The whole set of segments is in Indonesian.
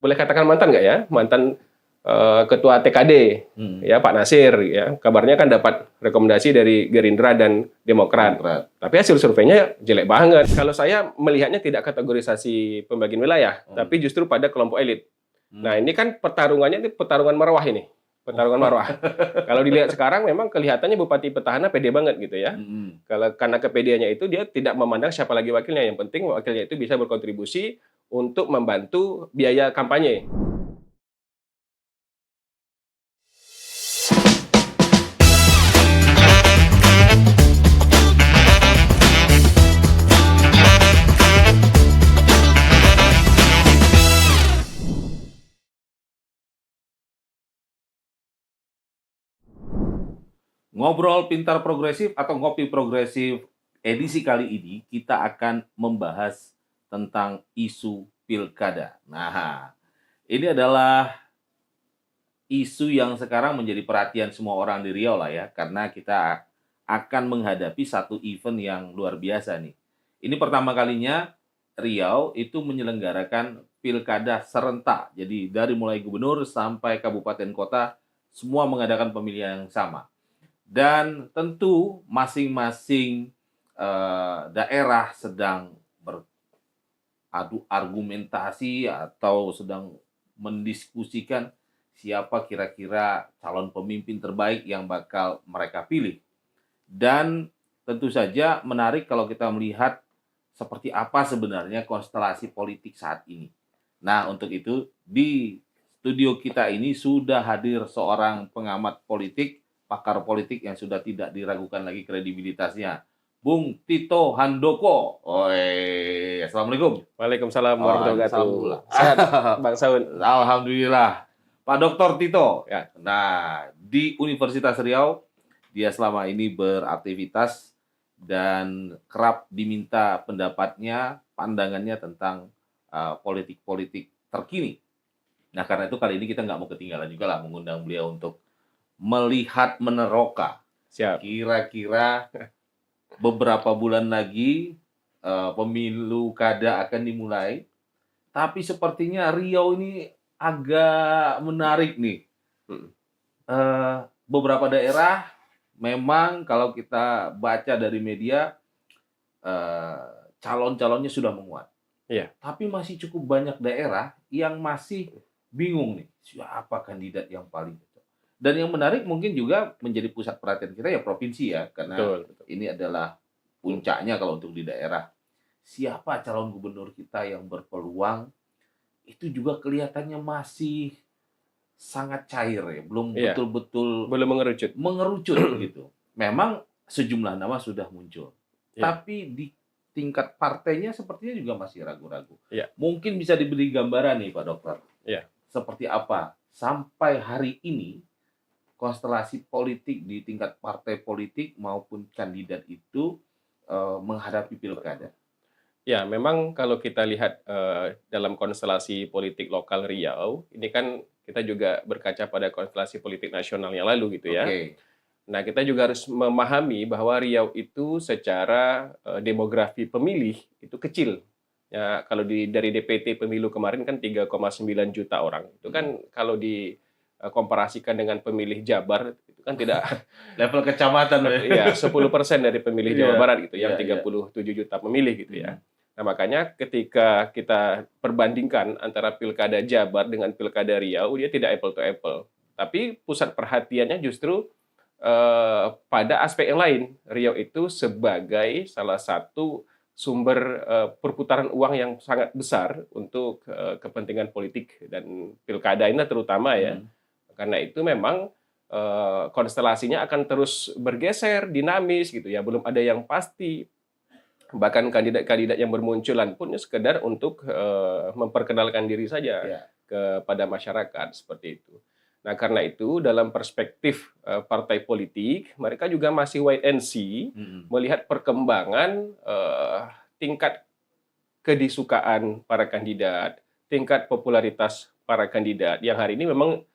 boleh katakan mantan nggak ya? Mantan Ketua TKD, ya Pak Nasir, ya kabarnya kan dapat rekomendasi dari Gerindra dan Demokrat. Tapi hasil surveinya jelek banget. Kalau saya melihatnya tidak kategorisasi pembagian wilayah, tapi justru pada kelompok elit. Nah ini kan pertarungannya ini pertarungan marwah ini, pertarungan marwah. Kalau dilihat sekarang memang kelihatannya Bupati Petahana pede banget gitu ya. Kalau karena kepedeannya itu dia tidak memandang siapa lagi wakilnya, yang penting wakilnya itu bisa berkontribusi untuk membantu biaya kampanye. Ngobrol Pintar Progresif atau Ngopi Progresif edisi kali ini kita akan membahas tentang isu pilkada. Nah, ini adalah isu yang sekarang menjadi perhatian semua orang di Riau lah ya, karena kita akan menghadapi satu event yang luar biasa nih. Ini pertama kalinya Riau itu menyelenggarakan pilkada serentak. Jadi dari mulai gubernur sampai kabupaten kota semua mengadakan pemilihan yang sama. Dan tentu masing-masing daerah sedang beradu argumentasi atau sedang mendiskusikan siapa kira-kira calon pemimpin terbaik yang bakal mereka pilih. Dan tentu saja menarik kalau kita melihat seperti apa sebenarnya konstelasi politik saat ini. Nah, untuk itu di studio kita ini sudah hadir seorang pengamat politik, pakar politik yang sudah tidak diragukan lagi kredibilitasnya, Bung Tito Handoko. Oi, assalamualaikum. Waalaikumsalam warahmatullahi wabarakatuh. Sehat, Bang Saun. Alhamdulillah. Pak Dr. Tito. Ya. Nah, di Universitas Riau dia selama ini beraktivitas dan kerap diminta pendapatnya, pandangannya tentang politik-politik terkini. Nah, karena itu kali ini kita nggak mau ketinggalan juga lah mengundang beliau untuk melihat meneroka. Siap. Kira-kira beberapa bulan lagi pemilu kada akan dimulai. Tapi sepertinya Riau ini agak menarik nih. Beberapa daerah memang kalau kita baca dari media calon-calonnya sudah menguat. Iya. Tapi masih cukup banyak daerah yang masih bingung nih, siapa kandidat yang paling. Dan yang menarik mungkin juga menjadi pusat perhatian kita ya provinsi ya, karena betul. Ini adalah puncaknya kalau untuk di daerah. Siapa calon gubernur kita yang berpeluang, itu juga kelihatannya masih sangat cair ya, belum betul-betul belum mengerucut gitu. Memang sejumlah nama sudah muncul, tapi di tingkat partainya sepertinya juga masih ragu-ragu. Mungkin bisa diberi gambaran nih Pak Dokter, seperti apa sampai hari ini konstelasi politik di tingkat partai politik maupun kandidat itu menghadapi pilkada. Ya, memang kalau kita lihat dalam konstelasi politik lokal Riau, ini kan kita juga berkaca pada konstelasi politik nasional yang lalu gitu ya. Nah, kita juga harus memahami bahwa Riau itu secara demografi pemilih itu kecil. Ya, kalau dari DPT pemilu kemarin kan 3,9 juta orang. Itu kan kalau komparasikan dengan pemilih Jabar itu kan tidak level kecamatan ya 10% dari pemilih Jawa Barat gitu yang 37 juta pemilih gitu ya. Nah, makanya ketika kita perbandingkan antara pilkada Jabar dengan pilkada Riau, dia tidak apple to apple. Tapi pusat perhatiannya justru pada aspek yang lain. Riau itu sebagai salah satu sumber perputaran uang yang sangat besar untuk kepentingan politik dan pilkada ini terutama ya. Karena itu memang konstelasinya akan terus bergeser, dinamis gitu ya. Belum ada yang pasti. Bahkan kandidat-kandidat yang bermunculan pun sekedar untuk memperkenalkan diri saja kepada masyarakat seperti itu. Nah, karena itu dalam perspektif partai politik, mereka juga masih wait and see melihat perkembangan tingkat kedisukaan para kandidat, tingkat popularitas para kandidat yang hari ini memang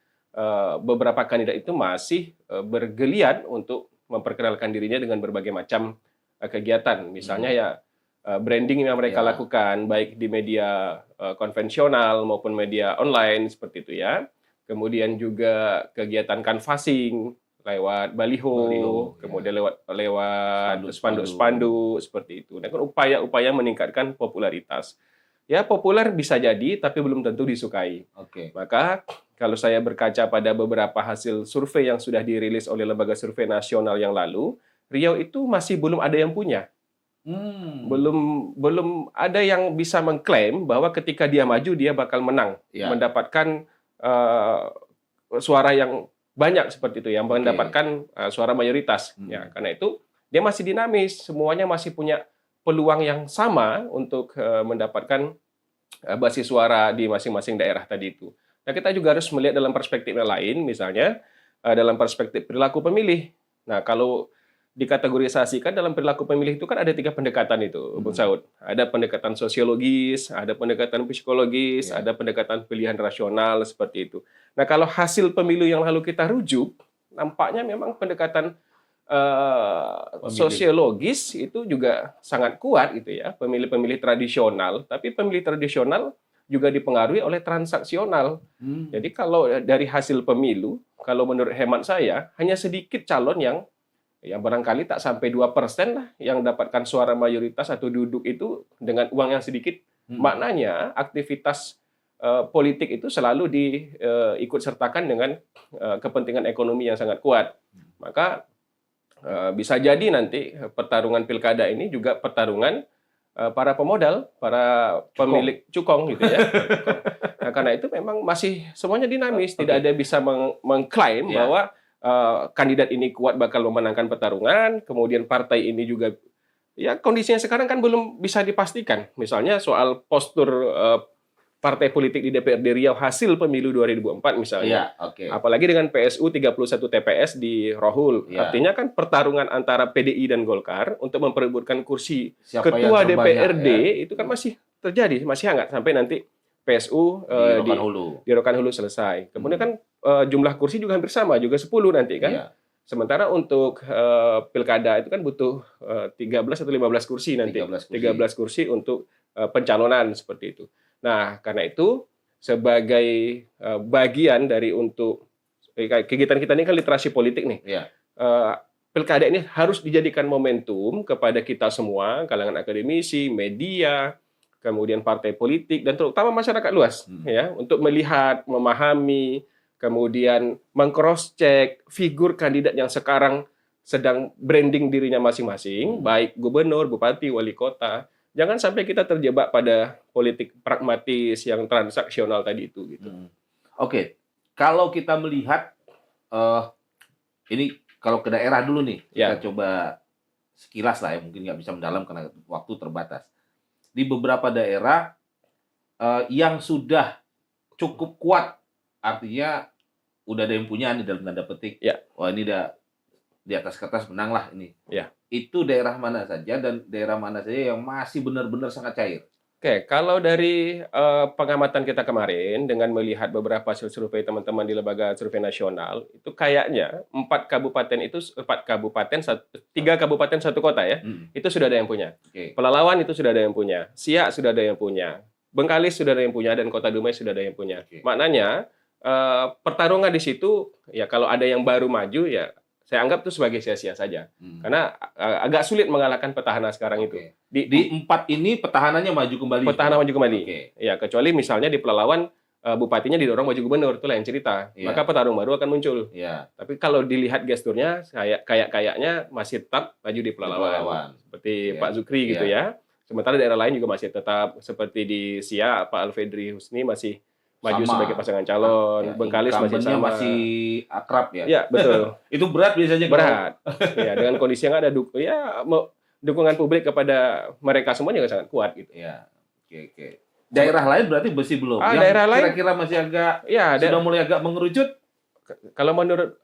beberapa kandidat itu masih bergeliat untuk memperkenalkan dirinya dengan berbagai macam kegiatan. Misalnya ya branding yang mereka Ya. lakukan, baik di media konvensional maupun media online seperti itu ya. Kemudian juga kegiatan canvassing lewat baliho, Baliho, kemudian ya. lewat Spanduk-spanduk. spanduk-spanduk seperti itu. Dan kan upaya-upaya meningkatkan popularitas. Ya populer bisa jadi, tapi belum tentu disukai. Oke. Maka kalau saya berkaca pada beberapa hasil survei yang sudah dirilis oleh lembaga survei nasional yang lalu, Riau itu masih belum ada yang punya. Belum ada yang bisa mengklaim bahwa ketika dia maju dia bakal menang, Ya. mendapatkan suara yang banyak seperti itu, yang Oke. mendapatkan suara mayoritas. Ya, karena itu dia masih dinamis, semuanya masih punya peluang yang sama untuk mendapatkan basis suara di masing-masing daerah tadi itu. Nah, kita juga harus melihat dalam perspektif yang lain, misalnya dalam perspektif perilaku pemilih. Nah, kalau dikategorisasikan dalam perilaku pemilih itu kan ada 3 pendekatan itu, Bung Saud. Ada pendekatan sosiologis, ada pendekatan psikologis, Ya. ada pendekatan pilihan rasional seperti itu. Nah, kalau hasil pemilu yang lalu kita rujuk, nampaknya memang pendekatan sosiologis itu juga sangat kuat gitu ya, pemilih-pemilih tradisional. Tapi pemilih tradisional juga dipengaruhi oleh transaksional. Jadi kalau dari hasil pemilu, kalau menurut hemat saya, hanya sedikit calon yang barangkali tak sampai 2% lah yang dapatkan suara mayoritas atau duduk itu dengan uang yang sedikit. Maknanya aktivitas politik itu selalu diikut sertakan dengan kepentingan ekonomi yang sangat kuat. Maka bisa jadi nanti pertarungan pilkada ini juga pertarungan para pemodal, para pemilik cukong gitu ya. Nah, karena itu memang masih semuanya dinamis, tidak ada bisa mengklaim bahwa kandidat ini kuat bakal memenangkan pertarungan, kemudian partai ini juga ya kondisinya sekarang kan belum bisa dipastikan. Misalnya soal postur partai politik di DPRD Riau hasil pemilu 2024 misalnya. Apalagi dengan PSU 31 TPS di Rohul. Artinya kan pertarungan antara PDI dan Golkar untuk memperebutkan kursi ketua DPRD itu kan masih terjadi, masih hangat sampai nanti PSU di Rokan Hulu selesai. Kemudian kan jumlah kursi juga hampir sama, juga 10 nanti kan. Sementara untuk pilkada itu kan butuh 13 atau 15 kursi nanti. 13 kursi untuk pencalonan seperti itu. Nah, karena itu sebagai bagian dari untuk kegiatan kita ini kan literasi politik nih. Pilkada ini harus dijadikan momentum kepada kita semua, kalangan akademisi, media, kemudian partai politik dan terutama masyarakat luas ya, untuk melihat, memahami, kemudian meng-cross-check figur kandidat yang sekarang sedang branding dirinya masing-masing, baik gubernur, bupati, wali kota. Jangan sampai kita terjebak pada politik pragmatis yang transaksional tadi itu gitu. Oke. Kalau kita melihat ini kalau ke daerah dulu nih, kita coba sekilas lah ya, mungkin nggak bisa mendalam karena waktu terbatas. Di beberapa daerah yang sudah cukup kuat, artinya udah ada yang punya nih dalam tanda petik. Wah, ini udah di atas kertas menang lah ini. Itu daerah mana saja dan daerah mana saja yang masih benar-benar sangat cair? Oke, kalau dari pengamatan kita kemarin dengan melihat beberapa hasil survei teman-teman di lembaga survei nasional, itu kayaknya 3 kabupaten 1 kota ya, itu sudah ada yang punya. Pelalawan itu sudah ada yang punya, Siak sudah ada yang punya, Bengkalis sudah ada yang punya, dan Kota Dumai sudah ada yang punya. Maknanya pertarungan di situ ya kalau ada yang baru maju ya saya anggap itu sebagai sia-sia saja. Karena agak sulit mengalahkan petahana sekarang itu. Di 4 ini petahananya maju kembali. Petahana maju kembali. Ya, kecuali misalnya di Pelalawan bupatinya didorong maju gubernur, itu lain cerita. Maka petarung baru akan muncul. Tapi kalau dilihat gesturnya kayaknya masih tetap maju di Pelalawan. Seperti Pak Zukri gitu ya. Sementara daerah lain juga masih tetap seperti di Siak, Pak Alfedri Husni masih maju sebagai pasangan calon, Bengkalis masih sama, masih akrab ya. Ya, betul. Itu berat biasanya. Berat. Ya, dengan kondisi yang ada dukungan publik kepada mereka semua juga sangat kuat gitu. Oke. Daerah lain berarti masih belum. Yang daerah lain kira-kira masih agak sudah mulai agak mengerucut. Kalau menurut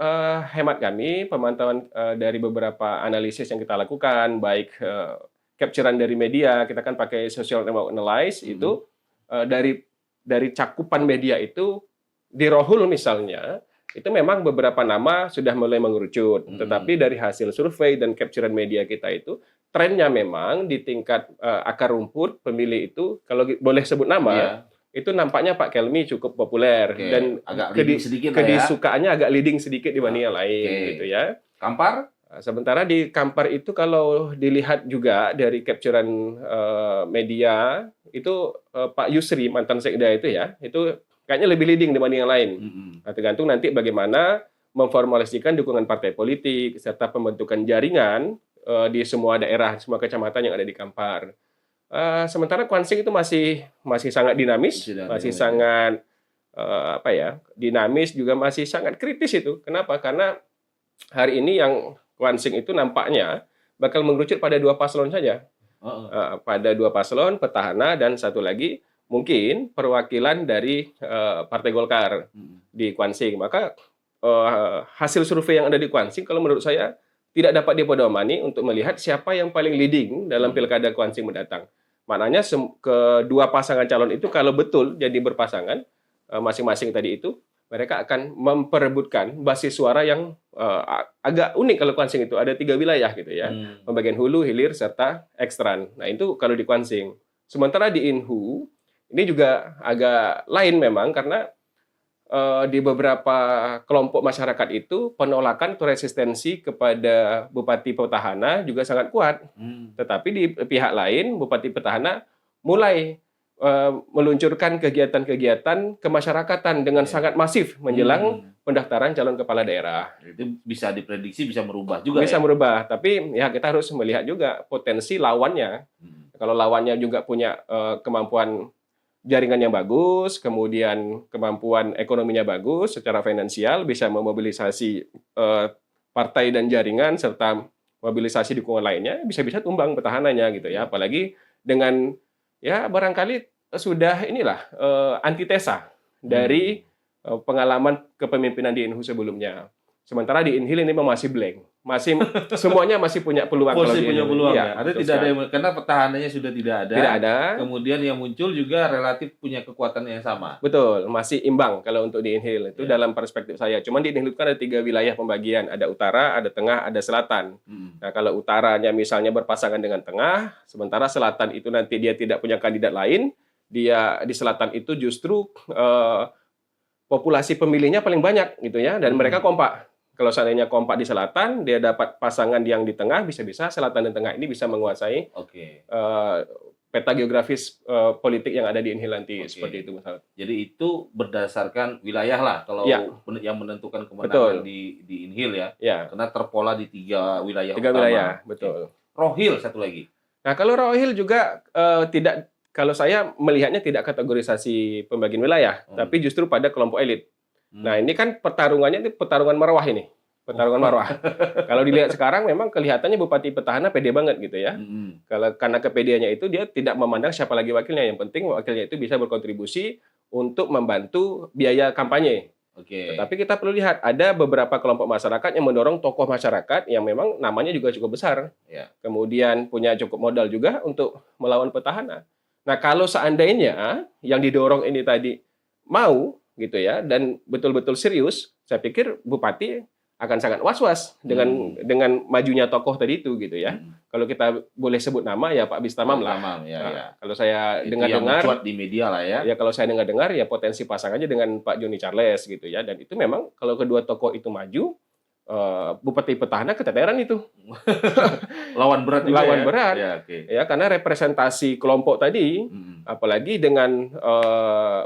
hemat kami, pemantauan dari beberapa analisis yang kita lakukan, baik capturean dari media, kita kan pakai social network analysis itu dari cakupan media itu di Rohul misalnya, itu memang beberapa nama sudah mulai mengerucut. Tetapi dari hasil survei dan capturean media kita itu trennya memang di tingkat akar rumput pemilih itu, kalau boleh sebut nama, Iya. itu nampaknya Pak Kelmi cukup populer Oke, dan agak leading sedikit lah ya. kedisukaannya agak leading sedikit dibanding yang lain Oke. gitu ya. Kampar? Sementara di Kampar itu kalau dilihat juga dari capturean media itu Pak Yusri mantan Sekda itu ya, itu kayaknya lebih leading dibanding yang lain. Nah, tergantung nanti bagaimana memformulasikan dukungan partai politik serta pembentukan jaringan di semua daerah, semua kecamatan yang ada di Kampar. Sementara Kwansing itu masih sangat dinamis, masih sangat dinamis, juga masih sangat kritis itu. Kenapa? Karena hari ini yang Kwansing itu nampaknya bakal mengerucut pada 2 paslon saja. Pada 2 paslon, petahana dan satu lagi mungkin perwakilan dari Partai Golkar di Kwansing. Maka hasil survei yang ada di Kwansing kalau menurut saya tidak dapat dipedomani untuk melihat siapa yang paling leading dalam pilkada Kwansing mendatang. Maknanya kedua pasangan calon itu kalau betul jadi berpasangan masing-masing tadi itu, mereka akan memperebutkan basis suara yang agak unik kalau Kwansing itu. Ada 3 wilayah gitu ya. Pembagian hulu, hilir, serta ekstran. Nah itu kalau di Kwansing. Sementara di Inhu, ini juga agak lain memang karena di beberapa kelompok masyarakat itu penolakan atau resistensi kepada Bupati Petahana juga sangat kuat. Tetapi di pihak lain, Bupati Petahana mulai meluncurkan kegiatan-kegiatan kemasyarakatan dengan sangat masif menjelang pendaftaran calon kepala daerah. Itu bisa diprediksi, bisa merubah juga Bisa ya? merubah, tapi ya kita harus melihat juga potensi lawannya. Kalau lawannya juga punya kemampuan jaringan yang bagus, kemudian kemampuan ekonominya bagus, secara finansial bisa memobilisasi partai dan jaringan serta mobilisasi dukungan lainnya, bisa-bisa tumbang petahananya gitu ya. Apalagi dengan ya barangkali sudah antitesa dari pengalaman kepemimpinan di Inhu sebelumnya. Sementara di Inhil ini masih blank. Semuanya masih punya peluang. Masih punya peluang ya. Ada tidak ada yang, karena petahananya sudah tidak ada. Tidak ada. Kemudian yang muncul juga relatif punya kekuatan yang sama. Betul, masih imbang kalau untuk di Inhil itu dalam perspektif saya. Cuman di Inhil kan ada 3 wilayah pembagian, ada utara, ada tengah, ada selatan. Nah, kalau utaranya misalnya berpasangan dengan tengah, sementara selatan itu nanti dia tidak punya kandidat lain, dia di selatan itu justru populasi pemilihnya paling banyak gitu ya, dan mereka kompak. Kalau seandainya kompak di selatan, dia dapat pasangan yang di tengah, bisa-bisa selatan dan tengah ini bisa menguasai peta geografis politik yang ada di Inhil nanti, seperti itu misalnya. Jadi itu berdasarkan wilayah lah kalau yang menentukan kemenangan di Inhil ya. Karena terpola di 3 wilayah 3 utama. wilayah, betul. Rohil satu lagi. Nah, kalau Rohil juga tidak, kalau saya melihatnya tidak kategorisasi pembagian wilayah, tapi justru pada kelompok elit. Nah, ini kan pertarungannya itu pertarungan marwah ini. Pertarungan marwah. Kalau dilihat sekarang memang kelihatannya Bupati Petahana pede banget gitu ya. Karena kepedeannya itu dia tidak memandang siapa lagi wakilnya, yang penting wakilnya itu bisa berkontribusi untuk membantu biaya kampanye. Tapi kita perlu lihat ada beberapa kelompok masyarakat yang mendorong tokoh masyarakat yang memang namanya juga cukup besar. Kemudian punya cukup modal juga untuk melawan petahana. Nah, kalau seandainya yang didorong ini tadi mau gitu ya dan betul-betul serius, saya pikir Bupati akan sangat was-was dengan majunya tokoh tadi itu gitu ya. Kalau kita boleh sebut nama ya Pak Bistamam lah. Kalau saya dengar-dengar di media lah ya. Ya kalau saya dengar-dengar ya potensi pasangannya dengan Pak Joni Charles gitu ya, dan itu memang kalau kedua tokoh itu maju, Bupati Petahana keteteran itu. Lawan berat juga. Lawan berat. Ya, karena representasi kelompok tadi, apalagi dengan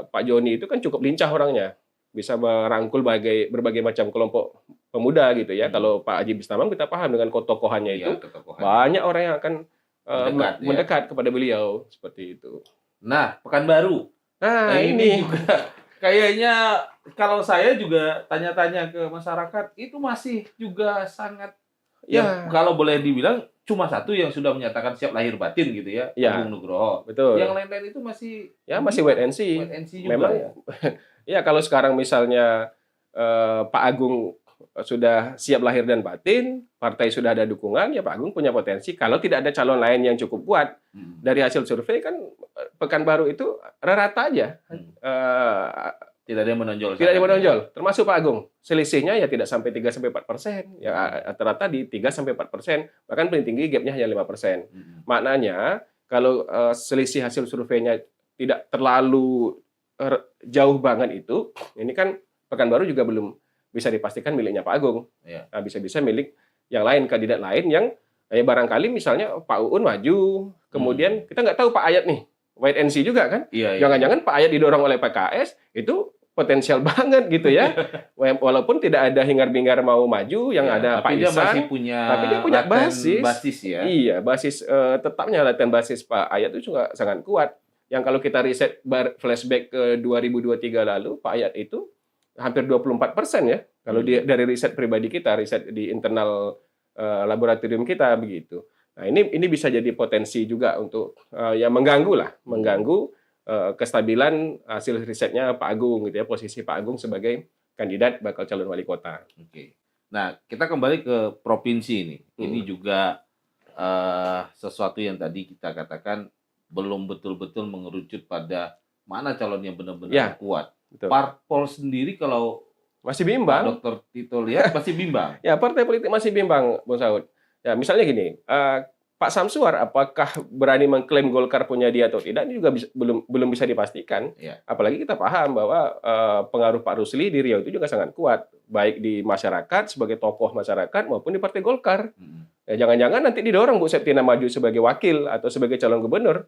Pak Joni itu kan cukup lincah orangnya. Bisa merangkul berbagai macam kelompok pemuda gitu ya. Kalau Pak Haji Bistamam kita paham dengan tokohannya itu, banyak orang yang akan mendekat kepada beliau seperti itu. Nah, Pekanbaru. Nah, ini juga kayaknya kalau saya juga tanya-tanya ke masyarakat itu masih juga sangat kalau boleh dibilang cuma satu yang sudah menyatakan siap lahir batin gitu ya, Agung Nugroho. Betul. Yang lain-lain itu masih wait and see. juga. Memang ya kalau sekarang misalnya Pak Agung sudah siap lahir dan batin, partai sudah ada dukungan, ya Pak Agung punya potensi. Kalau tidak ada calon lain yang cukup kuat, dari hasil survei kan Pekanbaru itu rata aja Tidak ada yang menonjol. Tidak ada yang menonjol, termasuk Pak Agung. Selisihnya ya tidak sampai 3-4%. Ya rata-rata di 3-4%, bahkan paling tinggi gapnya hanya 5%. Maknanya kalau selisih hasil surveinya tidak terlalu jauh banget itu, ini kan Pekanbaru juga belum bisa dipastikan miliknya Pak Agung. Nah, bisa-bisa milik yang lain, kandidat lain yang barangkali misalnya Pak Uun maju, kemudian kita nggak tahu Pak Ayat nih, wait and see juga kan. Jangan-jangan Pak Ayat didorong oleh PKS, itu potensial banget gitu ya. Walaupun tidak ada hingar-bingar mau maju, yang ada Pak Ihsan, tapi dia punya basis ya. Iya, basis tetapnya latihan basis Pak Ayat itu juga sangat kuat. Yang kalau kita riset flashback ke 2023 lalu, Pak Ayat itu hampir 24% ya. Kalau dari riset pribadi kita, riset di internal laboratorium kita begitu. Nah, ini bisa jadi potensi juga untuk ya mengganggu kestabilan hasil risetnya Pak Agung gitu ya, posisi Pak Agung sebagai kandidat bakal calon wali kota. Oke. Nah, kita kembali ke provinsi ini. Ini juga sesuatu yang tadi kita katakan belum betul-betul mengerucut pada mana calon yang benar-benar kuat. Betul. Parpol sendiri kalau masih bimbang. Dr. Tito lihat masih bimbang. Ya, partai politik masih bimbang, Bung Saud. Ya, misalnya gini, Pak Samsuar apakah berani mengklaim Golkar punya dia atau tidak, ini juga belum bisa dipastikan. Apalagi kita paham bahwa pengaruh Pak Rusli di Riau itu juga sangat kuat, baik di masyarakat sebagai tokoh masyarakat maupun di Partai Golkar. Jangan-jangan nanti didorong Bu Septina maju sebagai wakil atau sebagai calon gubernur.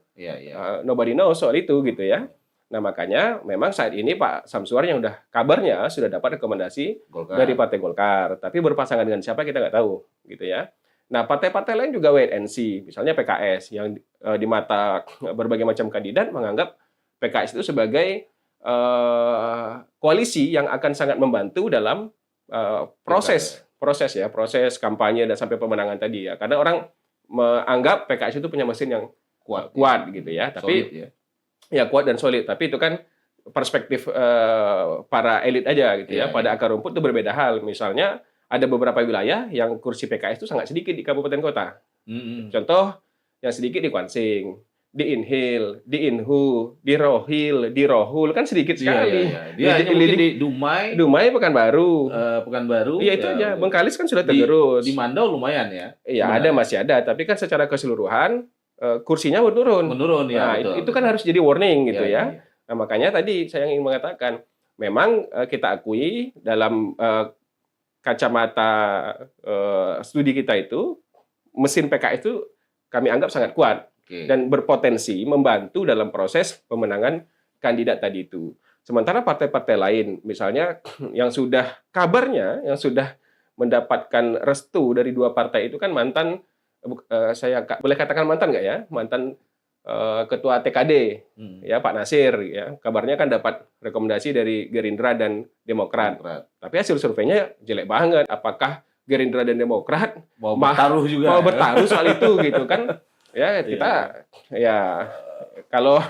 Nobody knows soal itu gitu ya. Nah, makanya memang saat ini Pak Samsuar yang kabarnya sudah dapat rekomendasi dari Partai Golkar, tapi berpasangan dengan siapa kita nggak tahu gitu ya. Nah, partai-partai lain juga wait and see. Misalnya PKS yang di mata berbagai macam kandidat menganggap PKS itu sebagai koalisi yang akan sangat membantu dalam proses kampanye dan sampai pemenangan tadi ya. Karena orang menganggap PKS itu punya mesin yang kuat gitu ya. Tapi kuat dan solid. Tapi itu kan perspektif para elit aja gitu ya. Pada akar rumput itu berbeda hal. Misalnya ada beberapa wilayah yang kursi PKS itu sangat sedikit di kabupaten kota. Contoh yang sedikit di Kuansing, di Inhil, di Inhu, di Rohil, di Rohul kan sedikit sekali. Dia hanya mungkin di Dumai, Pekanbaru. Iya itu aja. Bengkalis kan sudah tergerus. Di Mandau lumayan ya. Iya masih ada. Tapi kan secara keseluruhan kursinya menurun. Ya. Nah, itu kan harus jadi warning gitu ya. Nah, makanya tadi saya ingin mengatakan, memang kita akui dalam kacamata studi kita itu, mesin PKS itu kami anggap sangat kuat dan berpotensi membantu dalam proses pemenangan kandidat tadi itu. Sementara partai-partai lain, misalnya yang sudah mendapatkan restu dari dua partai itu kan mantan, saya boleh katakan mantan nggak ya? Mantan Ketua TKD, ya Pak Nasir, ya kabarnya kan dapat rekomendasi dari Gerindra dan Demokrat. Tapi hasil surveinya jelek banget. Apakah Gerindra dan Demokrat mau bertaruh soal itu gitu kan? Ya kita ya kalau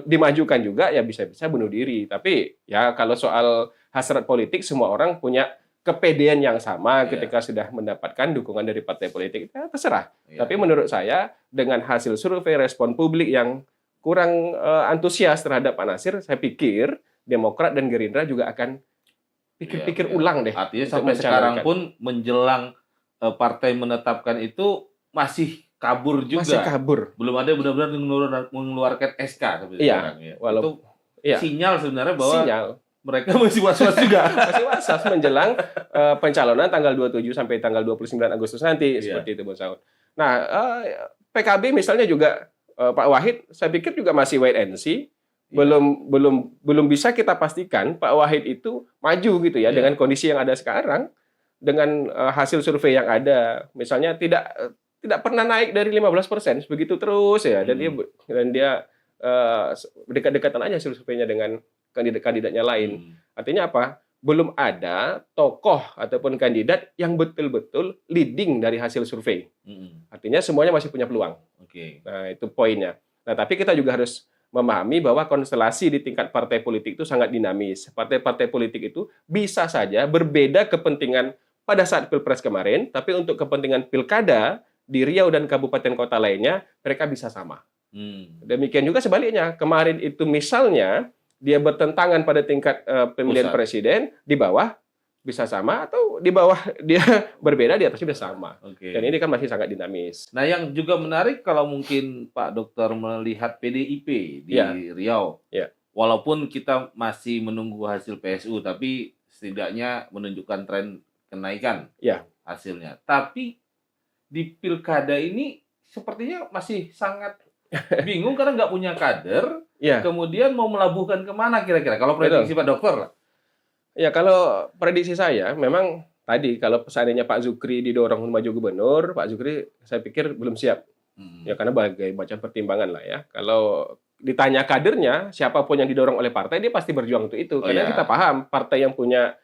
dimajukan juga ya bisa-bisa bunuh diri. Tapi ya kalau soal hasrat politik semua orang punya kepedean yang sama ketika sudah mendapatkan dukungan dari partai politik, ya terserah. Tapi menurut saya dengan hasil survei respon publik yang kurang antusias terhadap Pak Nasir, saya pikir Demokrat dan Gerindra juga akan pikir-pikir ulang deh. Artinya sampai sekarang pun menjelang partai menetapkan itu masih kabur juga. Masih kabur. Belum ada benar-benar mengeluarkan SK seperti sekarang ya. Walaupun itu sinyal sebenarnya bahwa mereka masih was-was juga. Masih was-was menjelang pencalonan tanggal 27 sampai tanggal 29 Agustus nanti, seperti itu, Bung Saud. Nah, PKB misalnya juga Pak Wahid, saya pikir juga masih wait and see. Belum bisa kita pastikan Pak Wahid itu maju gitu ya dengan kondisi yang ada sekarang, dengan hasil survei yang ada. Misalnya tidak pernah naik dari 15%, begitu terus ya. Dan dia dekat-dekatan aja hasil surveinya dengan kandidat-kandidatnya lain. Artinya apa? Belum ada tokoh ataupun kandidat yang betul-betul leading dari hasil survei. Artinya semuanya masih punya peluang. Nah, itu poinnya. Nah, tapi kita juga harus memahami bahwa konstelasi di tingkat partai politik itu sangat dinamis. Partai-partai politik itu bisa saja berbeda kepentingan pada saat Pilpres kemarin, tapi untuk kepentingan pilkada di Riau dan kabupaten kota lainnya, mereka bisa sama. Demikian juga sebaliknya. Kemarin itu misalnya dia bertentangan pada tingkat pemilihan Pusat. presiden, di bawah bisa sama, atau di bawah dia berbeda, di atasnya bisa sama. Oke. Dan ini kan masih sangat dinamis. Nah, yang juga menarik kalau mungkin Pak Dokter melihat PDIP di Ya. Riau. Ya. Walaupun kita masih menunggu hasil PSU, tapi setidaknya menunjukkan tren kenaikan Ya. hasilnya. Tapi di pilkada ini sepertinya masih sangat bingung karena nggak punya kader. Ya. Kemudian mau melabuhkan kemana kira-kira? Kalau prediksi Pak Dokter lah. Ya, kalau prediksi saya, memang tadi kalau seandainya Pak Zukri didorong maju gubernur, Pak Zukri saya pikir belum siap. Ya, karena berbagai macam pertimbangan lah ya. Kalau ditanya kadernya, siapapun yang didorong oleh partai, dia pasti berjuang untuk itu. Karena kita paham, partai yang punya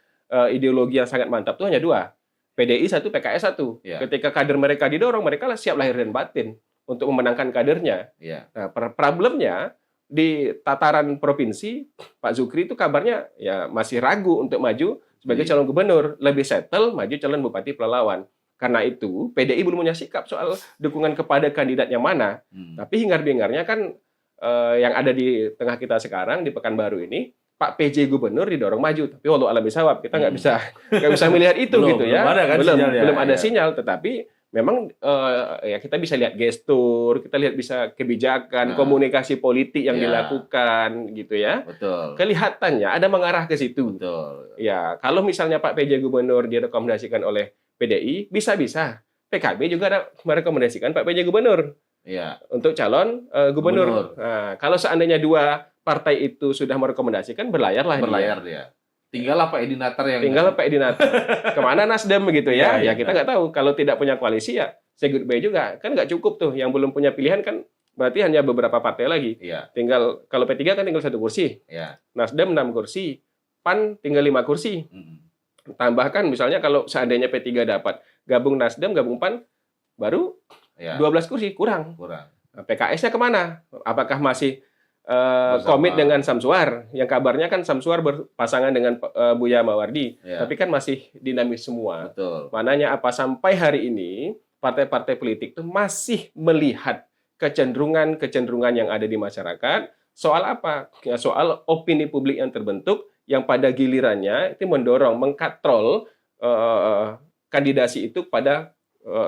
ideologi yang sangat mantap itu hanya dua. PDI satu, PKS satu. Ketika kader mereka didorong, mereka siap lahir dan batin untuk memenangkan kadernya. Nah, problemnya, di tataran provinsi, Pak Zukri itu kabarnya ya masih ragu untuk maju sebagai calon gubernur, lebih settle maju calon bupati Pelalawan. Karena itu PDI belum punya sikap soal dukungan kepada kandidat yang mana. Tapi hingar-bingarnya kan yang ada di tengah kita sekarang di Pekanbaru ini, Pak PJ gubernur didorong maju, tapi walau alam bisawab, kita nggak bisa melihat itu gitu ya. Belum ada sinyal, tetapi memang ya kita bisa lihat gestur, kita lihat bisa kebijakan, komunikasi politik yang dilakukan gitu ya. Betul. Kelihatannya ada mengarah ke situ. Betul. Ya, kalau misalnya Pak PJ gubernur direkomendasikan oleh PDI, bisa-bisa PKB juga ada merekomendasikan Pak PJ gubernur untuk calon gubernur. Nah, kalau seandainya dua partai itu sudah merekomendasikan, berlayarlah dia. Tinggallah Pak Edi Natar yang Pak Edi Natar. Kemana Nasdem begitu ya? Ya kita nggak tahu. Kalau tidak punya koalisi ya say goodbye juga. Kan nggak cukup tuh. Yang belum punya pilihan kan berarti hanya beberapa partai lagi. Tinggal kalau P3 kan tinggal 1 kursi. Nasdem 6 kursi. PAN tinggal 5 kursi. Tambahkan misalnya kalau seandainya P3 dapat gabung Nasdem, gabung PAN, baru 12 kursi kurang. Nah, PKS-nya kemana? Apakah masih komit dengan Samsuar, yang kabarnya kan Samsuar berpasangan dengan Buya Mawardi, tapi kan masih dinamis semua. Mananya apa sampai hari ini partai-partai politik itu masih melihat kecenderungan yang ada di masyarakat soal apa? Ya, soal opini publik yang terbentuk yang pada gilirannya itu mendorong, mengkatrol kandidasi itu pada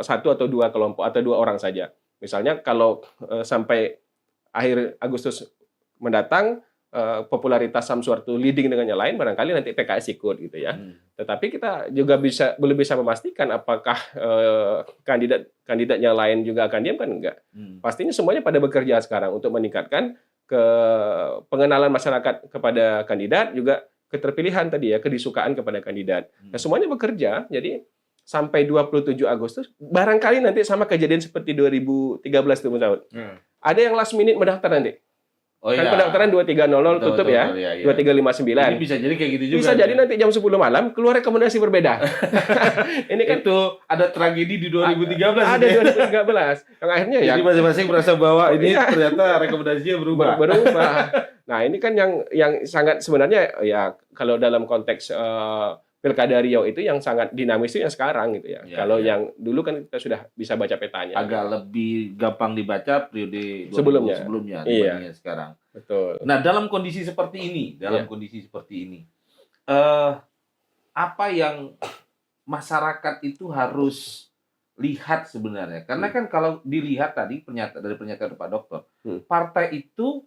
satu atau dua kelompok atau dua orang saja. Misalnya kalau sampai akhir Agustus mendatang popularitas Samsuar itu leading dengan yang lain, barangkali nanti PKS ikut gitu ya. Tetapi kita juga belum bisa memastikan apakah kandidat yang lain juga akan diam, kan enggak. Pastinya semuanya pada bekerja sekarang untuk meningkatkan pengenalan masyarakat kepada kandidat, juga keterpilihan tadi ya, kedisukaan kepada kandidat. Nah, semuanya bekerja. Jadi sampai 27 Agustus barangkali nanti sama kejadian seperti 2013 tuh Mas. Ada yang last minute mendaftar nanti. Pendaftaran 23.00 tutup ya. 23.59. Ini bisa jadi kayak gitu juga. Bisa jadi nanti jam 10 malam keluar rekomendasi berbeda. Ini kan itu ada tragedi di 2013. Ada 2013. Yang akhirnya jadi masing-masing merasa bahwa ini ternyata rekomendasinya berubah. Nah, ini kan yang sangat sebenarnya ya kalau dalam konteks Pilkada Riau itu yang sangat dinamis itu yang sekarang gitu ya. Kalau yang dulu kan kita sudah bisa baca petanya. Agak lebih gampang dibaca periode sebelumnya dibandingnya sekarang. Betul. Nah, dalam kondisi seperti ini, apa yang masyarakat itu harus lihat sebenarnya? Karena kan kalau dilihat tadi dari pernyataan Pak Dokter, partai itu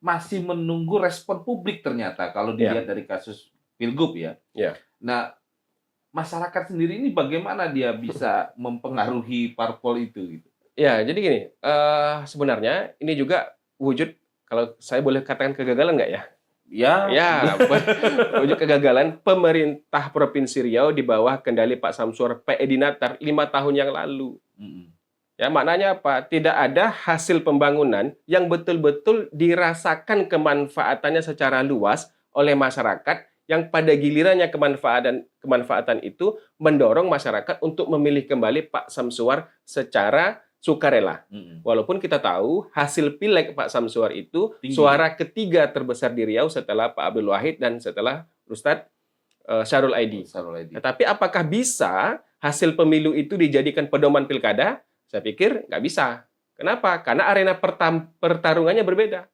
masih menunggu respon publik ternyata kalau dilihat dari kasus Pilgub ya. Nah, masyarakat sendiri ini bagaimana dia bisa mempengaruhi parpol itu? Gitu? Ya, jadi gini, sebenarnya ini juga wujud, kalau saya boleh katakan kegagalan nggak ya? Ya, wujud kegagalan pemerintah Provinsi Riau di bawah kendali Pak Samsuar P. Edi Natar 5 tahun yang lalu. Ya, maknanya apa? Tidak ada hasil pembangunan yang betul-betul dirasakan kemanfaatannya secara luas oleh masyarakat, yang pada gilirannya kemanfaatan itu mendorong masyarakat untuk memilih kembali Pak Samsuar secara sukarela. Walaupun kita tahu hasil pileg Pak Samsuar itu tinggi. Suara ketiga terbesar di Riau setelah Pak Abdul Wahid dan setelah Ustadz Syarul Aidi. Tapi apakah bisa hasil pemilu itu dijadikan pedoman pilkada? Saya pikir nggak bisa. Kenapa? Karena arena pertarungannya berbeda.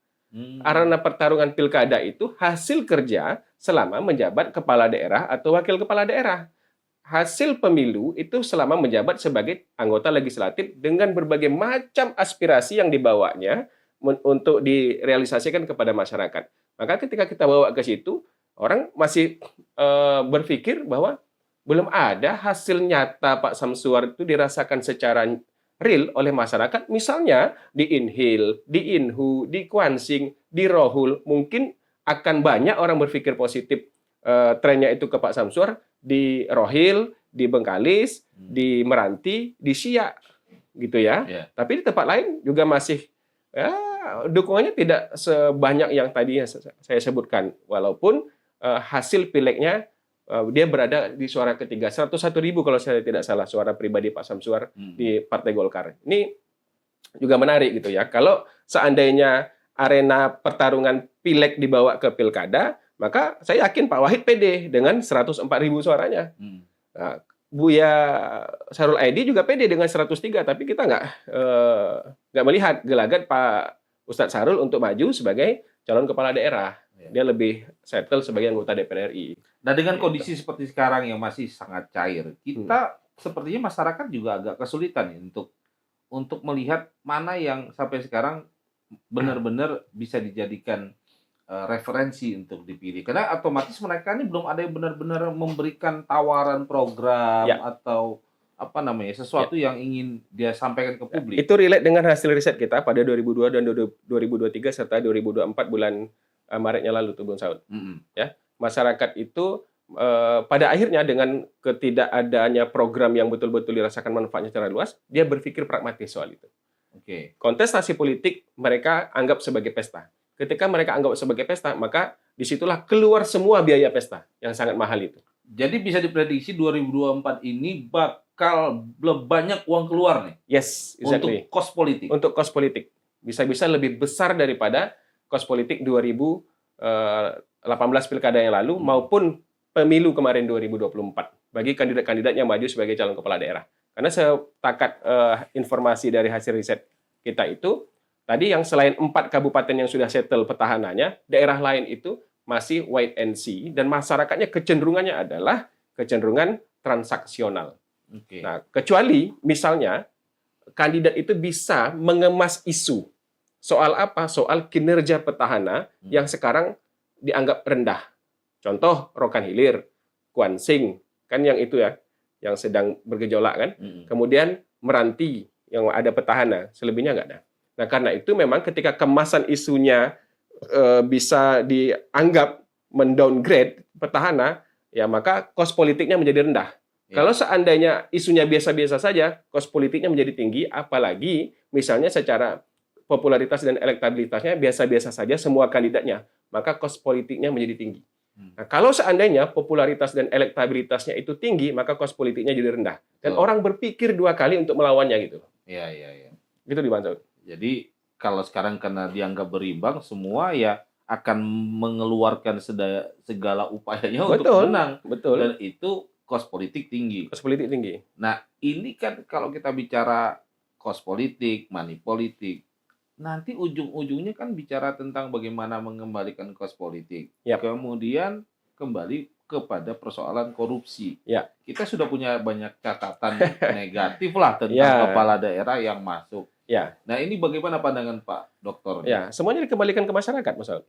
Arena pertarungan pilkada itu hasil kerja selama menjabat kepala daerah atau wakil kepala daerah. Hasil pemilu itu selama menjabat sebagai anggota legislatif dengan berbagai macam aspirasi yang dibawanya untuk direalisasikan kepada masyarakat. Maka ketika kita bawa ke situ, orang masih berpikir bahwa belum ada hasil nyata Pak Samsuar itu dirasakan secara real oleh masyarakat. Misalnya di Inhil, di Inhu, di Kuansing, di Rohul, mungkin akan banyak orang berpikir positif trennya itu ke Pak Samsuar. Di Rohil, di Bengkalis, di Meranti, di Siak, gitu ya. Tapi di tempat lain juga masih dukungannya tidak sebanyak yang tadi saya sebutkan. Walaupun hasil pileknya dia berada di suara ketiga, 101.000 kalau saya tidak salah suara pribadi Pak Samsuar di Partai Golkar. Ini juga menarik gitu ya. Kalau seandainya arena pertarungan pileg dibawa ke pilkada, maka saya yakin Pak Wahid pede dengan 104.000 suaranya. Nah, Buya Sarul Aidi juga pede dengan 103, tapi kita nggak melihat gelagat Pak Ustadz Sarul untuk maju sebagai calon kepala daerah. Dia lebih settle sebagai anggota DPR RI. Nah, dengan kondisi seperti sekarang yang masih sangat cair, kita sepertinya masyarakat juga agak kesulitan ya, untuk melihat mana yang sampai sekarang benar-benar bisa dijadikan referensi untuk dipilih. Karena otomatis mereka ini belum ada yang benar-benar memberikan tawaran program atau sesuatu yang ingin dia sampaikan ke publik. Itu relate dengan hasil riset kita pada 2002 dan 2023 serta 2024 bulan Maretnya lalu tuh Bung Saud. Ya, masyarakat itu pada akhirnya dengan ketidakadanya program yang betul-betul dirasakan manfaatnya secara luas, dia berpikir pragmatis soal itu. Kontestasi politik mereka anggap sebagai pesta. Ketika mereka anggap sebagai pesta, maka disitulah keluar semua biaya pesta yang sangat mahal itu. Jadi bisa diprediksi 2024 ini bakal banyak uang keluar nih. Yes, exactly. Untuk kos politik. Untuk kos politik. Bisa-bisa lebih besar daripada kos politik 2018 pilkada yang lalu maupun pemilu kemarin 2024 bagi kandidat-kandidat yang maju sebagai calon kepala daerah. Karena setakat informasi dari hasil riset kita itu, tadi yang selain 4 kabupaten yang sudah settle petahananya, daerah lain itu masih wait and see, dan masyarakatnya kecenderungannya adalah kecenderungan transaksional. Nah, kecuali misalnya kandidat itu bisa mengemas isu. Soal apa? Soal kinerja petahana yang sekarang dianggap rendah. Contoh Rokan Hilir, Kuansing, kan yang itu ya, yang sedang bergejolak kan. Kemudian Meranti, yang ada petahana, selebihnya nggak ada. Nah, karena itu memang ketika kemasan isunya bisa dianggap mendowngrade petahana, ya maka kos politiknya menjadi rendah. Kalau seandainya isunya biasa-biasa saja, kos politiknya menjadi tinggi, apalagi misalnya secara popularitas dan elektabilitasnya biasa-biasa saja semua kandidatnya, maka kos politiknya menjadi tinggi. Nah, kalau seandainya popularitas dan elektabilitasnya itu tinggi, maka kos politiknya jadi rendah. Dan orang berpikir 2 kali untuk melawannya gitu. Iya. Gitu dibantu. Jadi kalau sekarang karena dianggap berimbang, semua ya akan mengeluarkan segala upayanya untuk menang. Betul. Dan itu kos politik tinggi. Kos politik tinggi. Nah, ini kan kalau kita bicara kos politik, money politik, nanti ujung-ujungnya kan bicara tentang bagaimana mengembalikan kos politik. Kemudian kembali kepada persoalan korupsi. Kita sudah punya banyak catatan negatif lah tentang kepala daerah yang masuk. Nah, ini bagaimana pandangan Pak Dokter? Semuanya dikembalikan ke masyarakat, Mas Saud.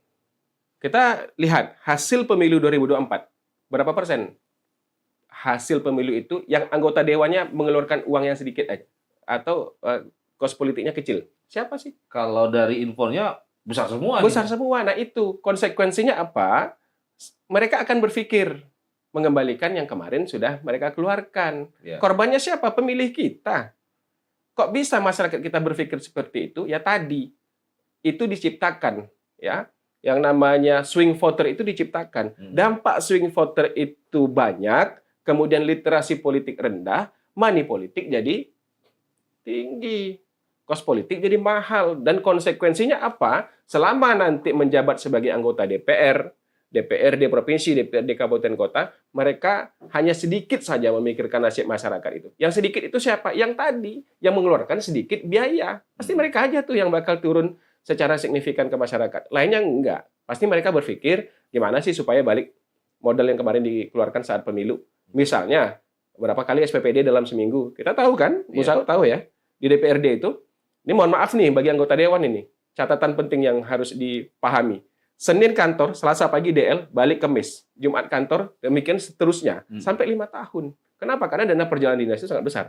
Kita lihat hasil pemilu 2024. Berapa persen hasil pemilu itu yang anggota dewannya mengeluarkan uang yang sedikit aja atau kos politiknya kecil? Siapa sih? Kalau dari infonya besar semua. Besar semua. Nah, itu konsekuensinya apa? Mereka akan berpikir mengembalikan yang kemarin sudah mereka keluarkan. Korbannya siapa? Pemilih kita. Kok bisa masyarakat kita berpikir seperti itu? Ya tadi itu diciptakan, ya. Yang namanya swing voter itu diciptakan. Dampak swing voter itu banyak, kemudian literasi politik rendah, money politik jadi tinggi. Kos politik jadi mahal. Dan konsekuensinya apa? Selama nanti menjabat sebagai anggota DPR, DPRD provinsi, DPRD kabupaten kota, mereka hanya sedikit saja memikirkan nasib masyarakat itu. Yang sedikit itu siapa? Yang tadi, yang mengeluarkan sedikit biaya. Pasti mereka aja tuh yang bakal turun secara signifikan ke masyarakat. Lainnya enggak. Pasti mereka berpikir gimana sih supaya balik modal yang kemarin dikeluarkan saat pemilu. Misalnya, berapa kali SPPD dalam seminggu? Kita tahu kan? Bu Saud tahu ya. Di DPRD itu, ini mohon maaf nih bagi anggota Dewan ini, catatan penting yang harus dipahami. Senin kantor, Selasa pagi DL, balik Kamis. Jumat kantor, demikian seterusnya. Sampai 5 tahun. Kenapa? Karena dana perjalanan dinas itu sangat besar.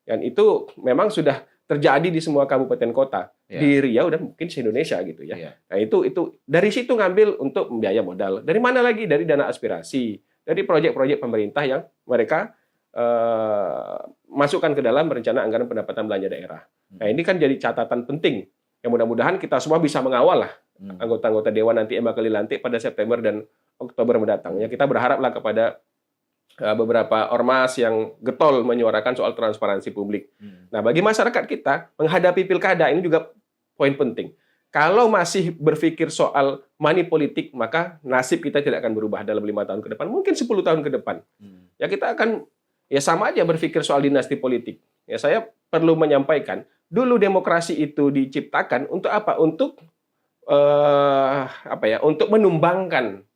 Dan itu memang sudah terjadi di semua kabupaten kota. Di Riau dan mungkin se-Indonesia gitu ya. Nah itu dari situ ngambil untuk biaya modal. Dari mana lagi? Dari dana aspirasi. Dari proyek-proyek pemerintah yang mereka masukkan ke dalam rencana anggaran pendapatan belanja daerah. Nah ini kan jadi catatan penting. Yang mudah-mudahan kita semua bisa mengawal lah anggota-anggota Dewan nanti yang bakal dilantik pada September dan Oktober mendatang. Ya kita berharaplah kepada beberapa ormas yang getol menyuarakan soal transparansi publik. Nah, bagi masyarakat kita menghadapi pilkada ini juga poin penting. Kalau masih berpikir soal money politik, maka nasib kita tidak akan berubah dalam 5 tahun ke depan, mungkin 10 tahun ke depan. Ya kita akan ya sama aja berpikir soal dinasti politik. Ya saya perlu menyampaikan, dulu demokrasi itu diciptakan untuk apa? Untuk untuk menumbangkan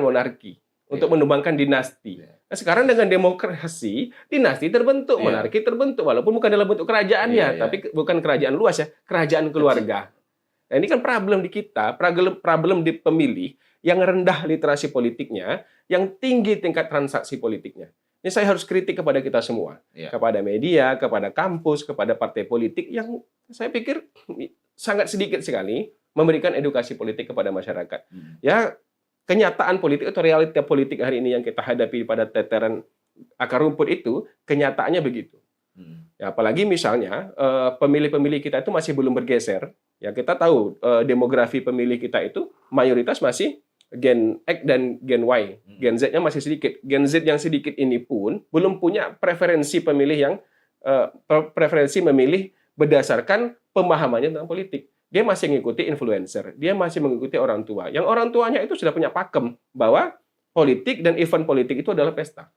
monarki, untuk menumbangkan dinasti. Nah, sekarang dengan demokrasi, dinasti terbentuk, monarki terbentuk, walaupun bukan dalam bentuk kerajaannya, tapi bukan kerajaan luas ya, kerajaan keluarga. Nah, ini kan problem di kita, problem di pemilih yang rendah literasi politiknya, yang tinggi tingkat transaksi politiknya. Ini saya harus kritik kepada kita semua, kepada media, kepada kampus, kepada partai politik yang saya pikir sangat sedikit sekali memberikan edukasi politik kepada masyarakat. Ya, kenyataan politik atau realita politik hari ini yang kita hadapi pada tataran akar rumput itu, kenyataannya begitu. Ya, apalagi misalnya pemilih-pemilih kita itu masih belum bergeser. Ya, kita tahu demografi pemilih kita itu mayoritas masih Gen X dan Gen Y. Gen Z-nya masih sedikit. Gen Z yang sedikit ini pun belum punya preferensi pemilih yang preferensi memilih berdasarkan pemahamannya tentang politik. Dia masih mengikuti influencer, dia masih mengikuti orang tua. Yang orang tuanya itu sudah punya pakem bahwa politik dan event politik itu adalah pesta.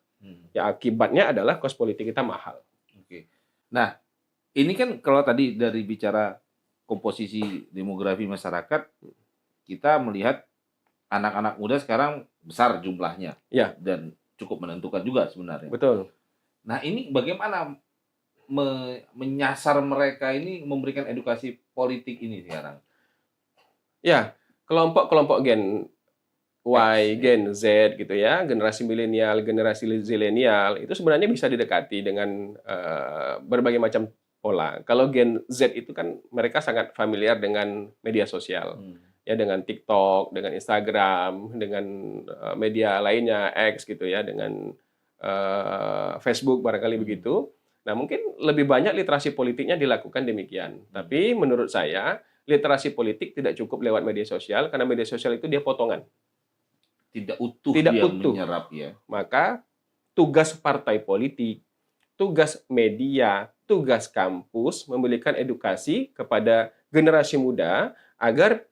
Ya akibatnya adalah kos politik kita mahal. Oke. Nah, ini kan kalau tadi dari bicara komposisi demografi masyarakat, kita melihat anak-anak muda sekarang besar jumlahnya. Ya. Dan cukup menentukan juga sebenarnya. Betul. Nah, ini bagaimana menyasar mereka ini, memberikan edukasi politik ini sekarang? Ya, kelompok-kelompok Gen Y, Gen Z gitu ya, generasi milenial, generasi zilenial itu sebenarnya bisa didekati dengan berbagai macam pola. Kalau Gen Z itu kan mereka sangat familiar dengan media sosial. Ya, dengan TikTok, dengan Instagram, dengan media lainnya X gitu ya, dengan Facebook barangkali begitu. Nah, mungkin lebih banyak literasi politiknya dilakukan demikian. Tapi menurut saya, literasi politik tidak cukup lewat media sosial, karena media sosial itu dia potongan. Tidak utuh tidak dia utuh. Menyerap ya. Maka tugas partai politik, tugas media, tugas kampus memberikan edukasi kepada generasi muda agar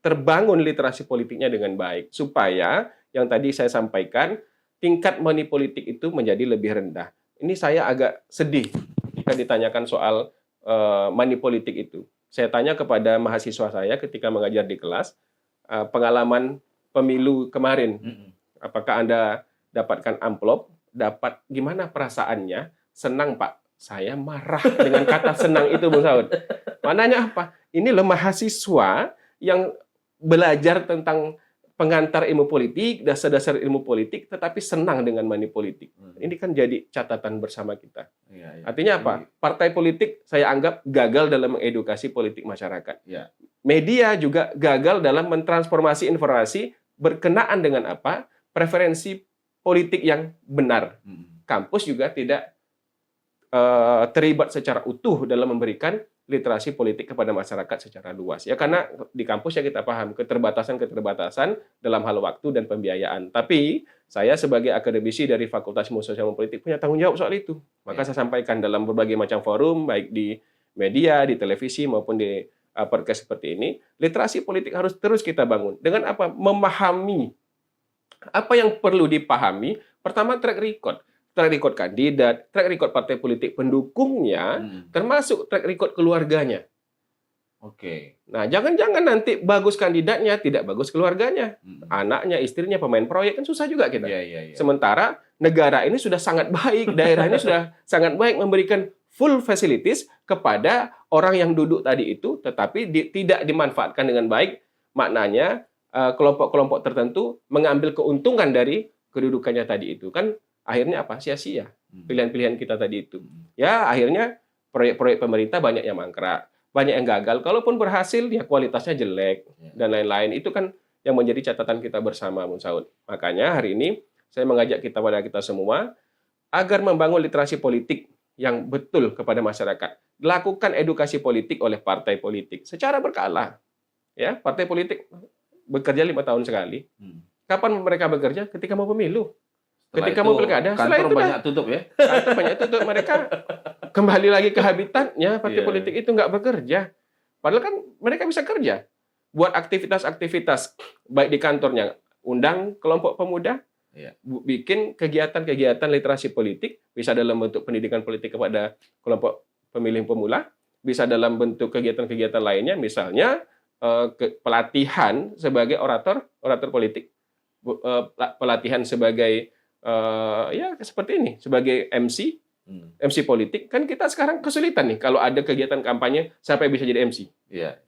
terbangun literasi politiknya dengan baik. Supaya, yang tadi saya sampaikan, tingkat money politik itu menjadi lebih rendah. Ini saya agak sedih jika ditanyakan soal money politik itu. Saya tanya kepada mahasiswa saya ketika mengajar di kelas, pengalaman pemilu kemarin, apakah Anda dapatkan amplop, dapat gimana perasaannya? Senang, Pak. Saya marah dengan kata senang itu, Bung Saud. Mananya apa? Ini loh mahasiswa yang belajar tentang pengantar ilmu politik, dasar-dasar ilmu politik, tetapi senang dengan money politik. Ini kan jadi catatan bersama kita. Artinya apa? Partai politik saya anggap gagal dalam mengedukasi politik masyarakat. Media juga gagal dalam mentransformasi informasi berkenaan dengan apa? Preferensi politik yang benar. Kampus juga tidak terlibat secara utuh dalam memberikan literasi politik kepada masyarakat secara luas. Ya, karena di kampus ya kita paham keterbatasan dalam hal waktu dan pembiayaan. Tapi saya sebagai akademisi dari Fakultas Ilmu Sosial dan Politik punya tanggung jawab soal itu. Maka saya sampaikan dalam berbagai macam forum, baik di media, di televisi maupun di podcast seperti ini, literasi politik harus terus kita bangun. Dengan apa? Memahami apa yang perlu dipahami. Pertama, track record kandidat, track record partai politik pendukungnya, termasuk track record keluarganya. Oke. Nah, jangan-jangan nanti bagus kandidatnya, tidak bagus keluarganya. Mm. Anaknya, istrinya, pemain proyek, kan susah juga kita. Iya. Sementara negara ini sudah sangat baik, daerah ini sudah sangat baik memberikan full facilities kepada orang yang duduk tadi itu, tetapi tidak dimanfaatkan dengan baik. Maknanya kelompok-kelompok tertentu mengambil keuntungan dari kedudukannya tadi itu. Kan akhirnya apa? Sia-sia pilihan-pilihan kita tadi itu. Ya, akhirnya proyek-proyek pemerintah banyak yang mangkrak, banyak yang gagal. Kalaupun berhasil, ya kualitasnya jelek dan lain-lain. Itu kan yang menjadi catatan kita bersama, Bung Saud. Makanya hari ini saya mengajak kita semua agar membangun literasi politik yang betul kepada masyarakat. Lakukan edukasi politik oleh partai politik secara berkala. Ya, partai politik bekerja 5 tahun sekali. Kapan mereka bekerja? Ketika mau pemilu. Ketika mau pilkada, kantor banyak tutup ya. Kantor banyak tutup, mereka kembali lagi ke habitatnya. Partai politik itu nggak bekerja. Padahal kan mereka bisa kerja. Buat aktivitas-aktivitas, baik di kantornya, undang kelompok pemuda, bikin kegiatan-kegiatan literasi politik, bisa dalam bentuk pendidikan politik kepada kelompok pemilih pemula, bisa dalam bentuk kegiatan-kegiatan lainnya, misalnya pelatihan sebagai orator politik, pelatihan sebagai ya seperti ini, sebagai MC politik. Kan kita sekarang kesulitan nih kalau ada kegiatan kampanye siapa yang bisa jadi MC.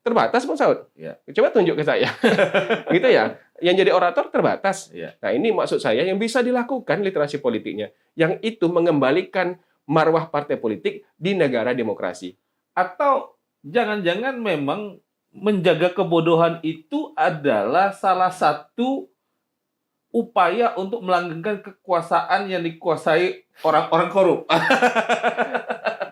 Terbatas, Bung Saud. Coba tunjuk ke saya. Gitu ya. Yang jadi orator terbatas. Nah, ini maksud saya yang bisa dilakukan literasi politiknya. Yang itu mengembalikan marwah partai politik di negara demokrasi. Atau jangan-jangan memang menjaga kebodohan itu adalah salah satu upaya untuk melanggengkan kekuasaan yang dikuasai orang-orang korup.